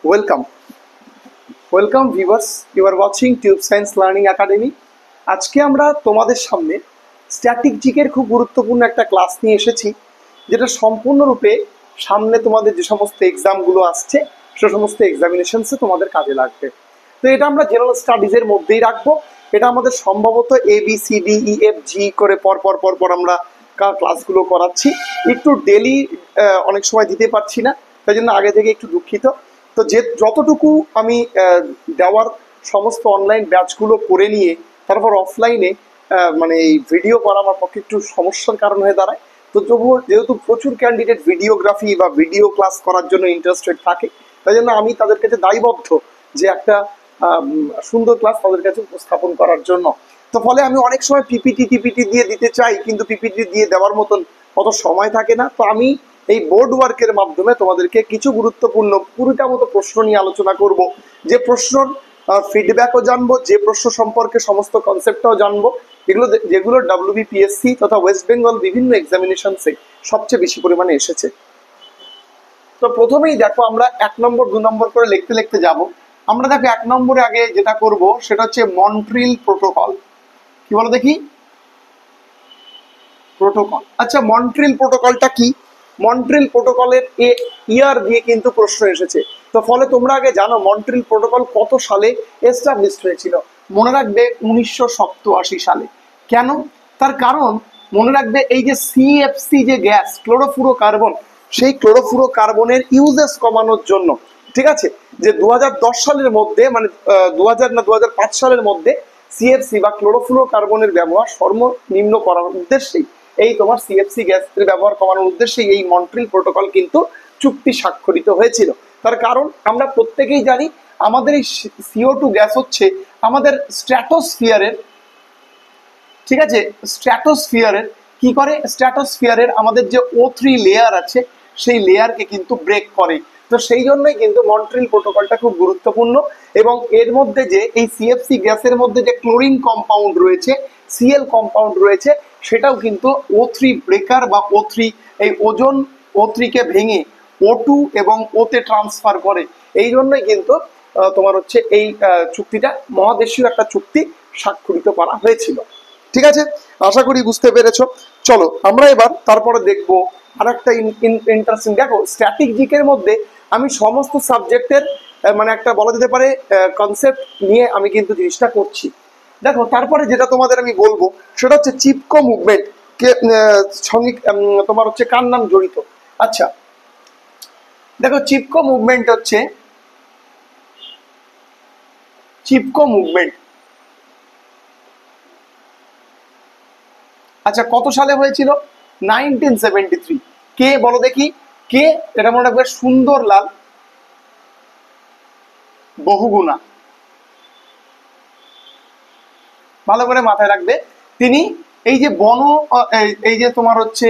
Welcome welcome viewers, you are watching tube science learning academy. আজকে আমরা তোমাদের সামনে স্ট্যাটিক জিকের খুব গুরুত্বপূর্ণ একটা ক্লাস নিয়ে এসেছি, যেটা সম্পূর্ণরূপে সামনে তোমাদের যে সমস্ত এক্সামগুলো আসছে সে সমস্ত এক্সামিনেশনসে তোমাদের কাজে লাগবে। তো এটা আমরা জেনারেল স্টাডিজের মধ্যেই রাখবো। এটা আমাদের সম্ভবত ABCDEFG করে পর আমরা ক্লাসগুলো করাচ্ছি। একটু ডেলি অনেক সময় দিতে পারছি না, তাই জন্য আগে থেকে একটু দুঃখিত। তো যতটুকু আমি দেওয়ার সমস্ত অনলাইন ব্যাচগুলো করে নিয়ে তারপর অফলাইনে মানে এই ভিডিও করা আমার পক্ষে একটু সমস্যার কারণ হয়ে দাঁড়ায়। তো তবুও যেহেতু প্রচুর ক্যান্ডিডেট ভিডিওগ্রাফি বা ভিডিও ক্লাস করার জন্য ইন্টারেস্টেড থাকে, তাই জন্য আমি তাদের কাছে দায়বদ্ধ যে একটা সুন্দর ক্লাস তাদের কাছে উপস্থাপন করার জন্য। তো ফলে আমি অনেক সময় টিপিটি দিয়ে দিতে চাই, কিন্তু পিপিটি দিয়ে দেওয়ার মতন অত সময় থাকে না। তো আমি এই বোর্ড ওয়ার্কের মাধ্যমে তোমাদেরকে কিছু গুরুত্বপূর্ণ 20টা মতো প্রশ্ন নিয়ে আলোচনা করব, যে প্রশ্নর ফিডব্যাকও জানবো, যে প্রশ্ন সম্পর্কে সমস্ত কনসেপ্টটাও জানবো, যেগুলো WBPSC তথা ওয়েস্ট বেঙ্গল বিভিন্ন এক্সামিনেশনসে সবচেয়ে বেশি পরিমাণে এসেছে। তো প্রথমেই দেখো, আমরা 1 নম্বর 2 নম্বর করে লিখতে লিখতে যাব। আমরা দেখো 1 নম্বরে আগে যেটা করব সেটা হচ্ছে মন্ট্রিল প্রোটোকল। কি বলো দেখি? প্রোটোকল। আচ্ছা, মন্ট্রিল প্রোটোকলটা কি? মন্ট্রিল প্রোটোকলের ইয়ার দিয়ে কিন্তু প্রশ্ন এসেছে। তো ফলে তোমরা আগে জানো মন্ট্রিল প্রোটোকল কত সালে এস্টাবলিশড হয়েছিল। মনে রাখবে 1987 সালে। কেন? তার কারণ মনে রাখবে এই যে CFC যে গ্যাস, ক্লোরোফ্লুরোকার্বন, সেই ক্লোরোফ্লুরোকার্বনের ইউজেস কমানোর জন্য, ঠিক আছে, যে 2010 সালের মধ্যে, মানে 2005 সালের মধ্যে CFC বা ক্লোরোফ্লুরোকার্বনের ব্যবহার সর্বনিম্ন করার উদ্দেশ্যেই, এই তোমার CFC গ্যাসের ব্যবহার কমানোর উদ্দেশ্যে এই মন্ট্রিল প্রোটোকল কিন্তু চুক্তি স্বাক্ষরিত হয়েছিল। তার কারণ আমরা প্রত্যেকেই জানি আমাদের এই CO2 গ্যাস হচ্ছে আমাদের স্ট্র্যাটোস্ফিয়ারের, ঠিক আছে, স্ট্র্যাটোস্ফিয়ারের কি করে, স্ট্র্যাটোস্ফিয়ারের আমাদের যে O3 লেয়ার আছে সেই লেয়ারকে কিন্তু ব্রেক করে। তো সেই জন্যই কিন্তু মন্ট্রিল প্রোটোকলটা খুব গুরুত্বপূর্ণ। এবং এর মধ্যে যে এই CFC গ্যাসের মধ্যে যে ক্লোরিন কম্পাউন্ড রয়েছে, Cl কম্পাউন্ড রয়েছে, সেটাও কিন্তু O3 ব্রেকার বা O3, এই ওজোন O3 কে ভেঙে O2 এবং O তে ট্রান্সফার করে। এই জন্যই কিন্তু তোমার হচ্ছে এই চুক্তিটা মহাদেশীয় একটা চুক্তি স্বাক্ষরিত করা হয়েছিল। ঠিক আছে, আশা করি বুঝতে পেরেছো। চলো আমরা এবার তারপরে দেখবো আর একটা ইন্টারেস্টিং। দেখো, স্ট্যাটিক জিকের মধ্যে আমি সমস্ত সাবজেক্টের মানে একটা বলা যেতে পারে কনসেপ্ট নিয়ে আমি কিন্তু জিনিসটা করছি। দেখো, তারপরে যেটা তোমাদের আমি বলবো সেটা হচ্ছে চিপকো মুভমেন্ট কে সঙ্গে তোমার হচ্ছে কার নাম জড়িত। আচ্ছা দেখো, চিপকো মুভমেন্ট হচ্ছে চিপকো মুভমেন্ট। আচ্ছা, কত সালে হয়েছিল? 1973। কে বলো দেখি? কে? এটা মনে রাখবে, সুন্দরলাল বহুগুণা। ভালো করে মাথায় রাখবে। তিনি এই যে এই যে তোমার হচ্ছে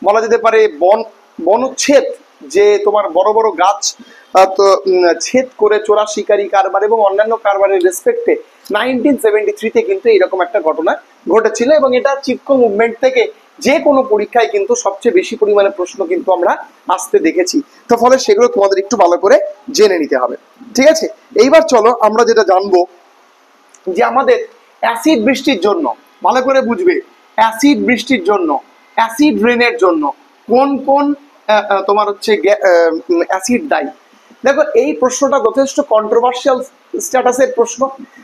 বলা যেতে পারে বনচ্ছেদ, যে তোমার বড় বড় গাছ তো ছেদ করে চোরা শিকারী কারবার এবং অন্যান্য কারবারের রেসপেক্টে 1973-তে কিন্তু এরকম একটা ঘটনা ঘটেছিল। এবং এটা চিপকো মুভমেন্ট থেকে যে কোনো পরীক্ষায় কিন্তু সবচেয়ে বেশি পরিমাণে প্রশ্ন কিন্তু আমরা আসতে দেখেছি। তো ফলে সেগুলো তোমাদের একটু ভালো করে জেনে নিতে হবে। ঠিক আছে, এইবার চলো আমরা যেটা জানবো যে আমাদের অ্যাসিড বৃষ্টির জন্য, ভালো করে বুঝবে, অ্যাসিড বৃষ্টির জন্য, অ্যাসিড রেনের জন্য কোন কোন তোমার হচ্ছে অ্যাসিড দায়ী। দেখো, এই প্রশ্নটা যথেষ্ট কন্ট্রোভার্সিয়াল স্ট্যাটাসের প্রশ্ন।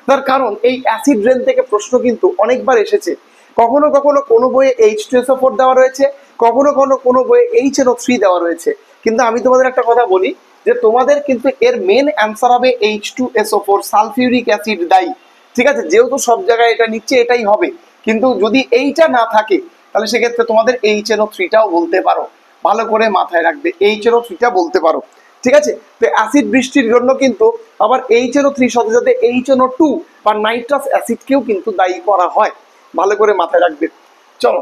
তার কারণ এই অ্যাসিড রেন থেকে প্রশ্ন কিন্তু অনেকবার এসেছে। কখনো কখনো কোনো বইয়ে H2SO4 দেওয়া রয়েছে, কখনো কখনো কোনো বইয়ে HNO3 দেওয়া রয়েছে। কিন্তু আমি তোমাদের একটা কথা বলি, যে তোমাদের কিন্তু এর মেন অ্যান্সার হবে H2SO4, সালফিউরিক অ্যাসিড দায়ী। ঠিক আছে, যেহেতু সব জায়গায় এটা নিচ্ছে এটাই হবে, কিন্তু যদি এইটা না থাকে তাহলে সেক্ষেত্রে তোমাদের HNO3টাও বলতে পারো। ভালো করে মাথায় রাখবে, HNO3টা বলতে পারো। ঠিক আছে, তো অ্যাসিড বৃষ্টির জন্য কিন্তু আবার HNO3 সাথে সাথে HNO2 বা নাইট্রাস অ্যাসিডকেও কিন্তু দায়ী করা হয়। ভালো করে মাথায় রাখবে। চলো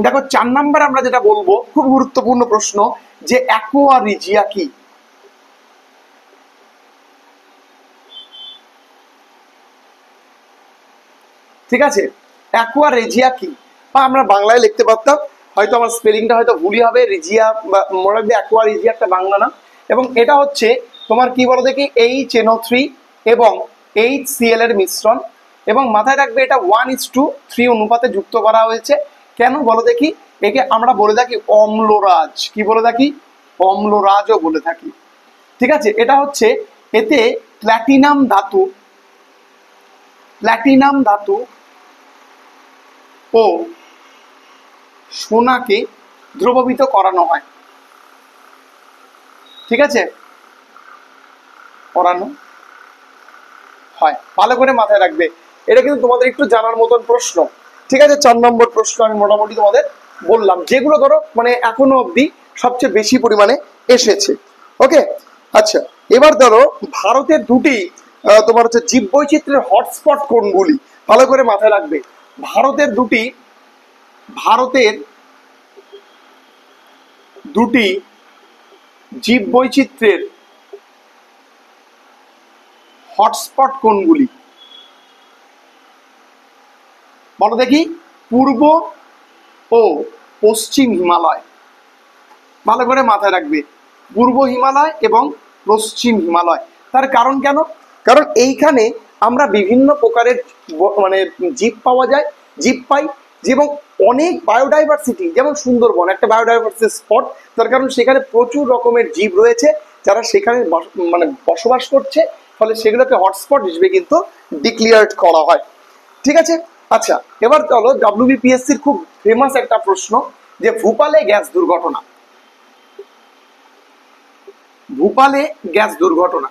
দেখো, 4 নাম্বার আমরা যেটা বলবো, খুব গুরুত্বপূর্ণ প্রশ্ন, যে অ্যাকোয়া রিজিয়া কি? ঠিক আছে, অ্যাকোয়া রেজিয়া কি? বা আমরা বাংলায় লিখতে পারতাম, হয়তো আমার স্পেলিংটা হয়তো ভুলই হবে, রিজিয়া বা মনে রাখবে অ্যাকোয়া রিজিয়া একটা বাংলা নাম। এবং এটা হচ্ছে তোমার কি বলো দেখি, HNO3 এবং HCl এর মিশ্রণ, এবং মাথায় রাখবে এটা 1:3 অনুপাতে যুক্ত করা হয়েছে। কেন বলো দেখি? একে আমরা বলে থাকি অম্লরাজ। কি বলে থাকি? অম্লরাজও বলে থাকি। ঠিক আছে, এটা হচ্ছে, এতে প্ল্যাটিনাম ধাতু ও সোনাকে দ্রবীভূত করানো হয়। ঠিক আছে, করানো হয়, ভালো করে মাথায় রাখবে। এটা কিন্তু তোমাদের একটু জানার মতন প্রশ্ন। ঠিক আছে, 4 নম্বর প্রশ্ন আমি মোটামুটি তোমাদের বললাম, যেগুলো ধরো মানে এখনো অবধি সবচেয়ে বেশি পরিমাণে এসেছে। ওকে, আচ্ছা, এবার ধরো ভারতের দুটি তোমার হচ্ছে জীববৈচিত্র্যের হটস্পট কোনগুলি? ভালো করে মাথায় রাখবে। ভারতের দুটি জীববৈচিত্র্যের হটস্পট কোনগুলি? বলো দেখি। পূর্ব ও পশ্চিম হিমালয়। ভালো করে মাথায় রাখবে, পূর্ব হিমালয় এবং পশ্চিম হিমালয়। তার কারণ কেন? কারণ এইখানে আমরা বিভিন্ন প্রকারের মানে জীব পাই, এবং অনেক বায়োডাইভার্সিটি, যেমন সুন্দরবন একটা বায়োডাইভার্সিটি স্পট। তার কারণ সেখানে প্রচুর রকমের জীব রয়েছে যারা সেখানে মানে বসবাস করছে, ফলে সেগুলোকে হটস্পট হিসেবে কিন্তু ডিক্লেয়ার্ড করা হয়। ঠিক আছে, আচ্ছা, এবার চলো WBPSCর খুব ফেমাস একটা প্রশ্ন, যে ভূপালে গ্যাস দুর্ঘটনা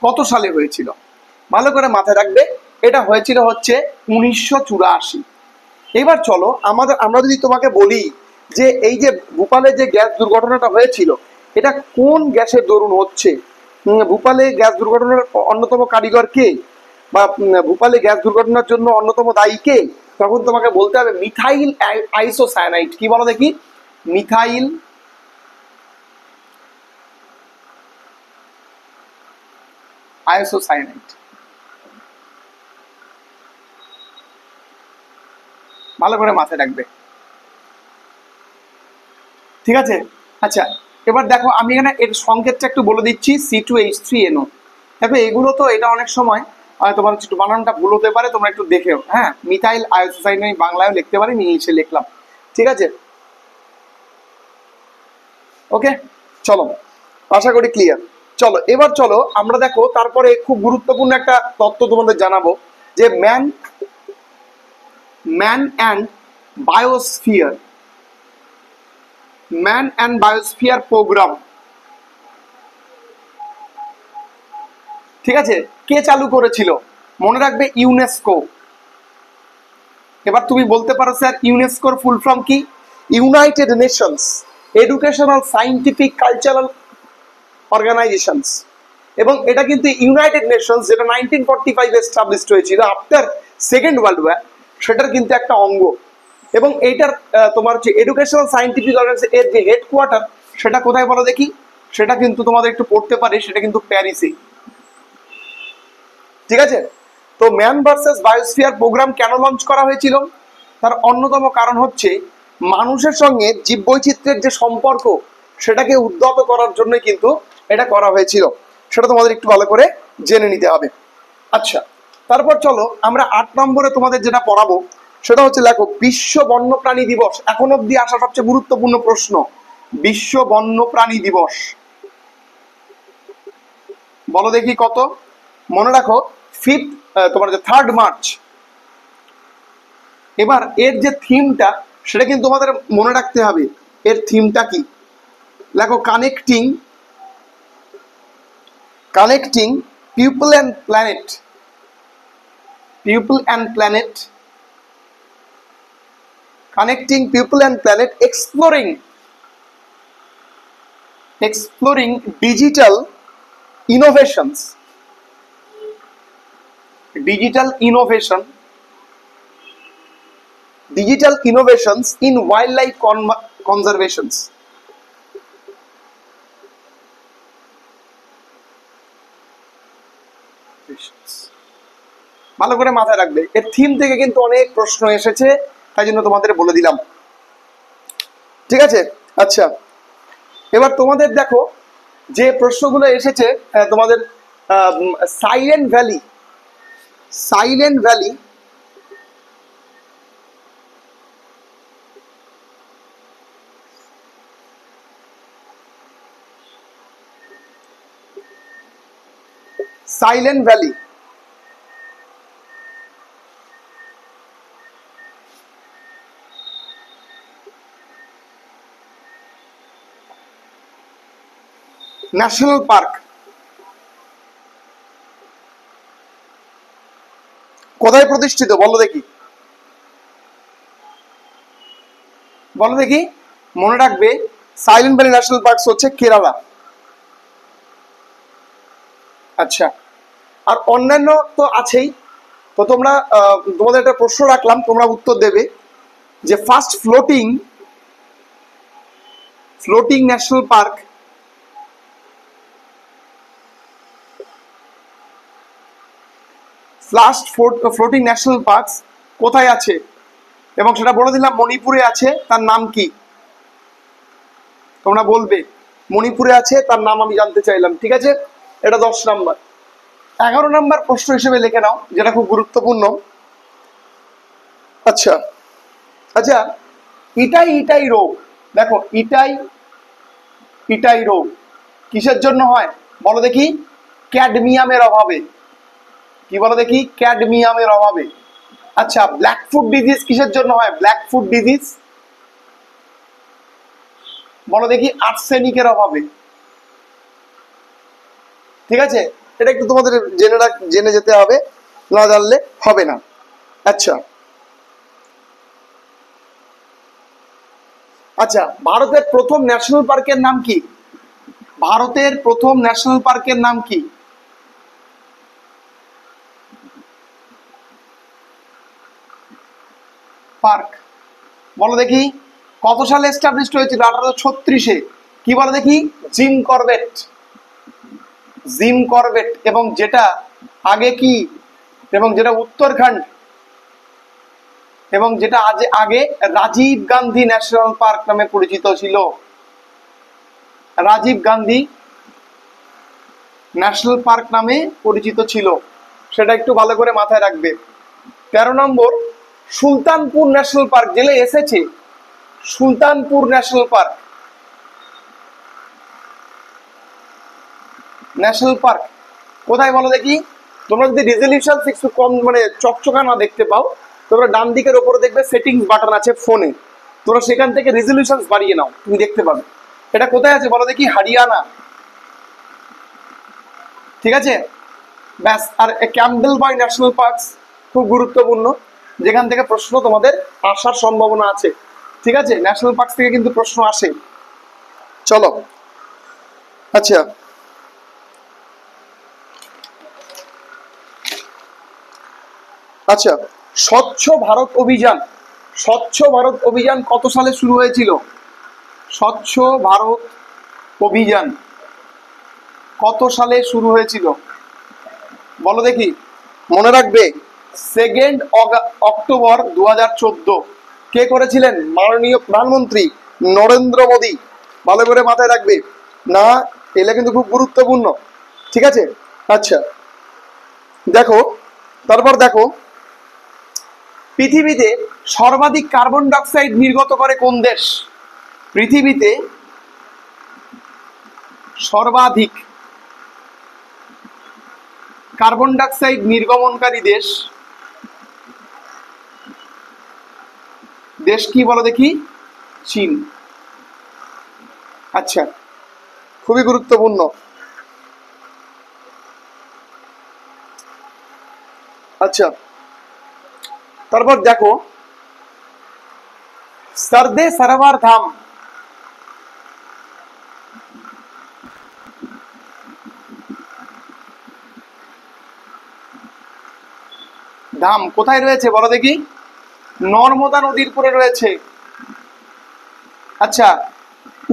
কত সালে হয়েছিল? ভালো করে মাথায় রাখবে, এটা হয়েছিল হচ্ছে 1984। এবার চলো আমরা যদি তোমাকে বলি যে এই যে ভূপালে যে গ্যাস দুর্ঘটনাটা হয়েছিল, এটা কোন গ্যাসের দরুন হচ্ছে? ভূপালে গ্যাস দুর্ঘটনার অন্যতম কারিগর কে, বা ভূপালে গ্যাস দুর্ঘটনার জন্য অন্যতম দায়ী কে? তখন তোমাকে বলতে হবে মিথাইল আইসোসায়ানাইড। কি বলো দেখি? Methyl isocyanide. ভালো করে মাথায় রাখবে। ঠিক আছে, আচ্ছা, এবার দেখো আমি এখানে এর সংকেতটা একটু বলে দিচ্ছি, C2H3NO। দেখো এগুলো তো, এটা অনেক সময় তোমার একটু বানানটা ভুল হতে পারে, তোমরা একটু দেখেও। হ্যাঁ, মিথাইল আইসোসায়ানাইড আমি বাংলায়ও লিখতে পারি, ইংলিশে লিখলাম। ঠিক আছে, ওকে, চলো, আশা করি ক্লিয়ার। চলো এবার চলো আমরা দেখো, তারপরে খুব গুরুত্বপূর্ণ একটা তথ্য তোমাদের জানাবো, যে ম্যান অ্যান্ড বায়োস্ফিয়ার প্রোগ্রাম। ঠিক আছে, কে চালু করেছিল? মনে রাখবে ইউনেস্কো। এবার তুমি বলতে পারো স্যার ইউনেস্কোর ফুল ফর্ম কি? United Nations Educational Scientific Cultural Organizations. এবং এটা কিন্তু ইউনাইটেড নেশনস, যেটা 1945 এস্টাবলিশড হয়েছিল আফটার সেকেন্ড ওয়ার্ল্ড ওয়ার, সেটার কিন্তু একটা অঙ্গ। এবং এইটার তোমার হচ্ছে এডুকেশনাল সায়েন্টিফিক অর্গানাইজেশন এর যে হেডকোয়ার্টার, সেটা কোথায় বলো দেখি? সেটা কিন্তু তোমাদের একটু পড়তে পারে, সেটা কিন্তু প্যারিসে। ঠিক আছে, তো ম্যান ভার্সেস বায়োস্ফিয়ার প্রোগ্রাম কেন লঞ্চ করা হয়েছিল? তার অন্যতম কারণ হচ্ছে মানুষের সঙ্গে জীববৈচিত্র্যের যে সম্পর্ক, সেটাকে উদ্যত করার জন্য কিন্তু এটা করা হয়েছিল। সেটা তোমাদের একটু ভালো করে জেনে নিতে হবে। আচ্ছা, তারপর চলো আমরা 8 নম্বরে তোমাদের যেটা পড়াবো, সেটা হচ্ছে দেখো বিশ্ব বন্যপ্রাণী দিবস। এখন অব্দি আসা সবচেয়ে গুরুত্বপূর্ণ প্রশ্ন, বিশ্ব বন্যপ্রাণী দিবস বলো দেখি কত? মনে রাখো তোমার যে 3 মার্চ। এবার এর যে থিমটা, সেটা কিন্তু তোমাদের মনে রাখতে হবে। এর থিমটা কি? দেখো connecting people and planet, exploring digital innovations in wildlife conservations। ভালো করে মাথায় রাখবে, এর থিম থেকে কিন্তু অনেক প্রশ্ন এসেছে, তাই জন্য তোমাদের বলে দিলাম। ঠিক আছে, আচ্ছা, এবার তোমাদের দেখো যে প্রশ্নগুলো এসেছে তোমাদের silent valley, silent valley silent valley national park কোথায় প্রতিষ্ঠিত বলো দেখি, বলো দেখি। মনে রাখবে সাইলেন্ট ভ্যালি ন্যাশনাল পার্ক হচ্ছে কেরালা। আচ্ছা, আর অন্যান্য তো আছেই। তো তোমরা তোমাদের একটা প্রশ্ন রাখলাম, তোমরা উত্তর দেবে যে first floating national park floating national park কোথায় আছে, এবং সেটা বলে দিলাম মণিপুরে আছে, তার নাম কি? তোমরা বলবে মণিপুরে আছে, তার নাম আমি জানতে চাইলাম। ঠিক আছে, এটা 10 নাম্বার। 11 নাম্বার প্রশ্ন হিসেবে লিখে নাও, যেটা খুব গুরুত্বপূর্ণ। আচ্ছা আচ্ছা, ইটাই রোগ, দেখো ইটাই রোগ কিসের জন্য হয় বলো দেখি? ক্যাডমিয়ামের অভাবে। কি বলো দেখি? ক্যাডমিয়ামের অভাবে। আচ্ছা, ব্ল্যাক ফুট ডিজিজ কিসের জন্য হয়? ব্ল্যাক ফুট ডিজিজ বলো দেখি? আর্সেনিকের অভাবে। ঠিক আছে, এটা একটু তোমাদের জেনে যেতে হবে, না জানলে হবে না। আচ্ছা আচ্ছা, ভারতের প্রথম ন্যাশনাল পার্কের নাম কি? ভারতের প্রথম ন্যাশনাল পার্কের নাম কি? পার্ক বলো দেখি? কত সালে এস্টাবলিশড হয়েছিল? 1836-এ। কি বলো দেখি? Jim Corbett. Jim Corbett. এবং যেটা আগে কি, এবং যেটা উত্তরাখণ্ড, এবং যেটা আগে রাজীব গান্ধী ন্যাশনাল পার্ক নামে পরিচিত ছিল। রাজীব গান্ধী ন্যাশনাল পার্ক নামে পরিচিত ছিল, সেটা একটু ভালো করে মাথায় রাখবে। 13 নম্বর, সুলতানপুর ন্যাশনাল পার্ক, জেলে এসেছে Sultanpur national park. National park কোথায় বলো দেখি? তোমরা যদি রেজলিউশন একটু কম মানে চকচকা না দেখতে পাও, তোমরা ডান দিকের উপরে দেখবে সেটিংস বাটন আছে ফোনে, তোমরা সেখান থেকে রেজলিউশন বাড়িয়ে নাও, তুমি দেখতে পাবে। এটা কোথায় আছে বলো দেখি? হরিয়ানা। ঠিক আছে, ব্যাস। আর ক্যাম্পবেল বয় ন্যাশনাল পার্ক খুব গুরুত্বপূর্ণ, যেখান থেকে প্রশ্ন তোমাদের আসার সম্ভাবনা আছে। ঠিক আছে, ন্যাশনাল পার্ক থেকে কিন্তু প্রশ্ন আসে। চলো, আচ্ছা আচ্ছা, স্বচ্ছ ভারত অভিযান, স্বচ্ছ ভারত অভিযান কত সালে শুরু হয়েছিল? স্বচ্ছ ভারত অভিযান কত সালে শুরু হয়েছিল বলো দেখি? মনে রাখবে 2 অক্টোবর 2014। কে করেছিলেন? মাননীয় প্রধানমন্ত্রী নরেন্দ্র মোদী। ভালো করে মাথায় রাখবে, না এলে কিন্তু খুব গুরুত্বপূর্ণ। ঠিক আছে, আচ্ছা দেখো, তারপর দেখো, পৃথিবীতে সর্বাধিক কার্বন ডাইঅক্সাইড নির্গত করে কোন দেশ? পৃথিবীতে সর্বাধিক কার্বন ডাইঅক্সাইড নির্গমনকারী দেশ কি বলো দেখি? চীন। আচ্ছা, খুবই গুরুত্বপূর্ণ। আচ্ছা, তারপর দেখো, সরদে সরোবর ধাম ধাম কোথায় রয়েছে বলো দেখি? নর্মদা নদীর উপরে রয়েছে। আচ্ছা,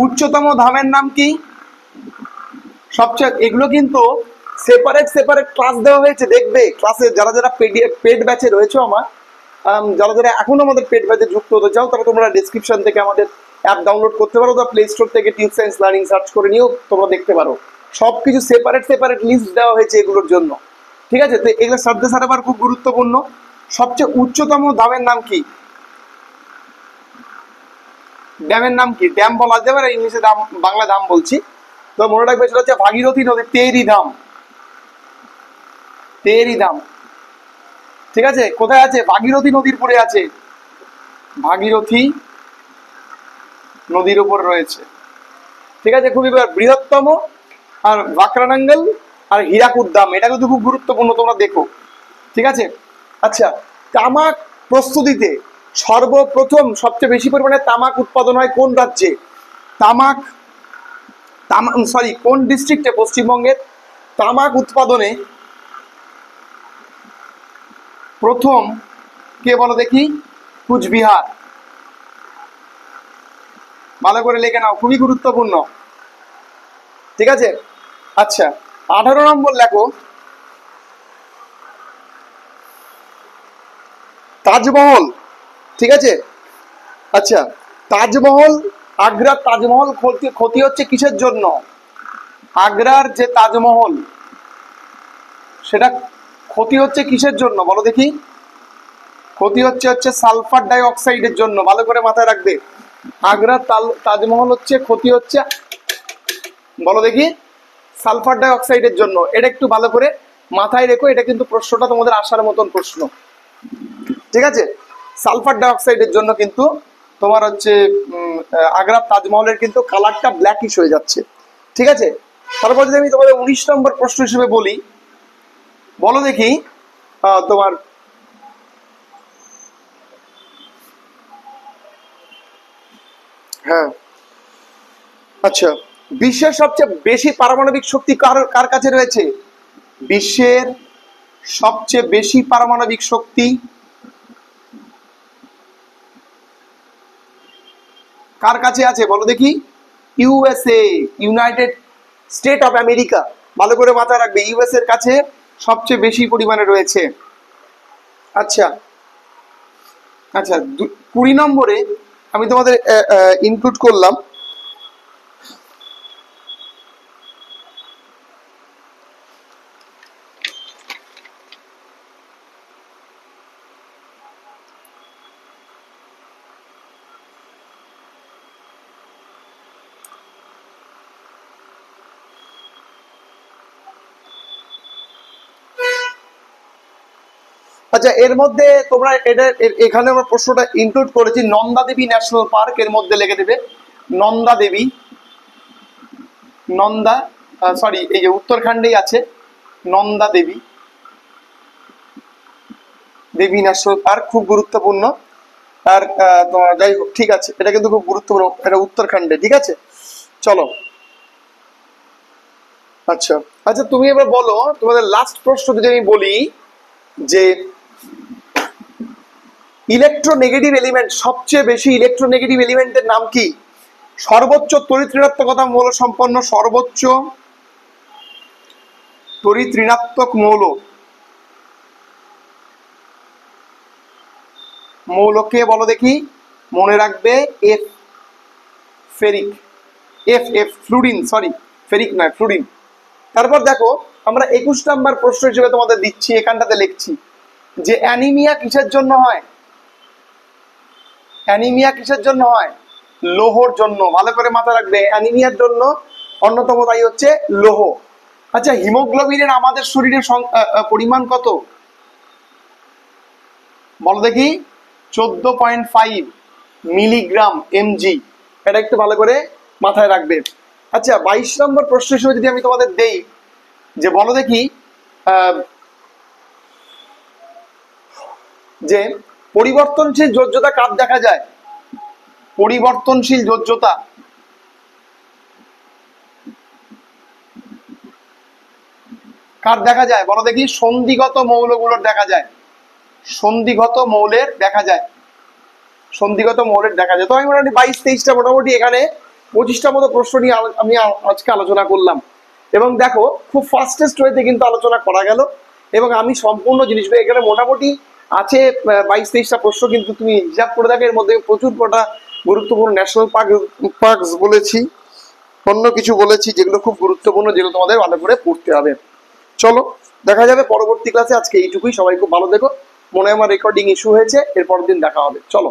উচ্চতম ধামের নাম কি? সবচেয়ে এগুলো কিন্তু সেপারেট ক্লাস দেওয়া হয়েছে, দেখবে ক্লাসে যারা যারা পেড ব্যাচে রয়েছে আমার, যারা যারা এখনো আমাদের পেড ব্যাচে যুক্ত হতে চাও, তারা তোমরা ডেসক্রিপশন থেকে আমাদের অ্যাপ ডাউনলোড করতে পারো, বা প্লে স্টোর থেকে টিউব সায়েন্স লার্নিং সার্চ করে নিয়েও তোমরা দেখতে পারো। সব কিছু সেপারেট সেপারেট লিস্ট দেওয়া হয়েছে এগুলোর জন্য, ঠিক আছে? তো এগুলো সাবজেক্ট সারাবার খুব গুরুত্বপূর্ণ। সবচেয়ে উচ্চতম দামের নাম কি? ড্যামের নাম কি? ড্যাম বলা যাবে না, ইংলিশে দাম, বাংলা দাম বলছি। তো মনে রাখবে সেটা হচ্ছে ভাগীরথী নদী, তেরি ধাম, তেরি ধাম, ঠিক আছে? কোথায় আছে? ভাগীরথী নদীর উপরে আছে, ভাগীরথী নদীর উপর রয়েছে, ঠিক আছে? খুবই বৃহত্তম। আর বাকরানাঙ্গল আর হীরাকুদ, এটা কিন্তু খুব গুরুত্বপূর্ণ, তোমরা দেখো, ঠিক আছে? আচ্ছা, তামাক প্রস্তুতিতে সর্বপ্রথম সবচেয়ে বেশি পরিমাণে তামাক উৎপাদন হয় কোন রাজ্যে? তামাক কোন ডিস্ট্রিক্টে পশ্চিমবঙ্গের তামাক উৎপাদনে প্রথম কে বলো দেখি? কুচবিহার। ভালো করে লিখে নাও, খুবই গুরুত্বপূর্ণ, ঠিক আছে? আচ্ছা, 18 নম্বর লেখো, তাজমহল, ঠিক আছে? আচ্ছা, তাজমহল, আগ্রার তাজমহল ক্ষতি হচ্ছে কিসের জন্য? আগ্রার যে তাজমহল সেটা ক্ষতি হচ্ছে কিসের জন্য বলো দেখি? ক্ষতি হচ্ছে সালফার ডাই অক্সাইডের জন্য। ভালো করে মাথায় রাখবে, আগ্রার তাজমহল হচ্ছে ক্ষতি হচ্ছে, বলো দেখি, সালফার ডাই অক্সাইডের জন্য। এটা একটু ভালো করে মাথায় রেখো, এটা কিন্তু প্রশ্নটা তোমাদের আসার মতন প্রশ্ন, ঠিক আছে? সালফার ডাই অক্সাইডের জন্য কিন্তু তোমার হচ্ছে আগ্রার তাজমহলের কিন্তু কালারটা ব্ল্যাকিশ হয়ে যাচ্ছে, ঠিক আছে? তারপর যদি আমি তোমাদের 19 নম্বর প্রশ্ন হিসেবে বলি, বলো দেখি তোমার হ্যাঁ, আচ্ছা, বিশ্বের সবচেয়ে বেশি পারমাণবিক শক্তি কার কার কাছে রয়েছে? বিশ্বের সবচেয়ে বেশি পারমাণবিক শক্তি কার কাছে আছে বলো দেখি? USA, United state of America. ভালো করে মাথায় রাখবে, ইউএস এর কাছে সবচেয়ে বেশি পরিমাণে রয়েছে। আচ্ছা আচ্ছা, 20 নম্বরে আমি তোমাদের ইনক্লুড করলাম আচ্ছা, এর মধ্যে তোমরা এটা এখানে আমরা প্রশ্নটা ইনক্লুড করেছি, নন্দা দেবী ন্যাশনাল পার্ক, এর মধ্যে লিখে দেবে নন্দা দেবী, নন্দা সরি, এই যে উত্তরাখণ্ডেই আছে নন্দা দেবী, দেবী ন্যাশনাল পার্ক, খুব গুরুত্বপূর্ণ। আর তোমার যাই হোক, ঠিক আছে, এটা কিন্তু খুব গুরুত্বপূর্ণ, এটা উত্তরাখণ্ডে, ঠিক আছে? চলো, আচ্ছা আচ্ছা, তুমি এবার বলো, তোমাদের লাস্ট প্রশ্ন যদি আমি বলি যে ইলেকট্রোনেগেটিভ এলিমেন্ট, সবচেয়ে বেশি ইলেকট্রোনেগেটিভ এলিমেন্টের নাম কি? সর্বোচ্চ তড়িৎ ঋণাত্মকতা মৌল সম্পন্ন, সর্বোচ্চ তড়িৎ ঋণাত্মক মৌলকে বলো দেখি? মনে রাখবে F, ferric, F fluorine, sorry ferric নয়, ফ্লুরিন। তারপর দেখো, আমরা 21 নম্বর প্রশ্ন হিসেবে তোমাদের দিচ্ছি, এখানটাতে লিখছি যে অ্যানিমিয়া কিসের জন্য হয়? অ্যানিমিয়া কিসের জন্য হয়? লৌহর জন্য। ভালো করে মাথায় রাখবে, অ্যানিমিয়ার জন্য অন্যতম দায়ী হচ্ছে লৌহ। আচ্ছা, হিমোগ্লোবিনের আমাদের শরীরের পরিমাণ কত বলো দেখি? 14.5 মিলিগ্রাম এমজি। এটা একটু ভালো করে মাথায় রাখবে। আচ্ছা, 22 নম্বর প্রশ্ন হিসেবে যদি আমি তোমাদের দেই যে বলো দেখি যে পরিবর্তনশীল যোজ্যতা কার দেখা যায়? পরিবর্তনশীল যোজ্যতা কার দেখা যায় বলো দেখি? সন্ধিগত মৌলগুলোর দেখা যায়, সন্ধিগত মৌলের দেখা যায়, সন্ধিগত মৌলের দেখা যায়। তো আমি মোটামুটি 22-23টা, মোটামুটি এখানে 25টা মতো প্রশ্ন নিয়ে আমি আজকে আলোচনা করলাম। এবং দেখো, খুব ফাস্টেস্ট ওয়েতে কিন্তু আলোচনা করা গেল, এবং আমি সম্পূর্ণ জিনিসগুলো এখানে মোটামুটি আছে 22-23টা প্রশ্ন, কিন্তু তুমি হিসাব করে দেখো এর মধ্যে প্রচুর কটা গুরুত্বপূর্ণ ন্যাশনাল পার্কস বলেছি, অন্য কিছু বলেছি যেগুলো খুব গুরুত্বপূর্ণ, যেগুলো তোমাদের ভালো করে পড়তে হবে। চলো দেখা যাবে পরবর্তী ক্লাসে। আজকে এইটুকুই, সবাই খুব ভালো দেখো। মনে হয় আমার রেকর্ডিং ইস্যু হয়েছে, এরপরের দিন দেখা হবে। চলো।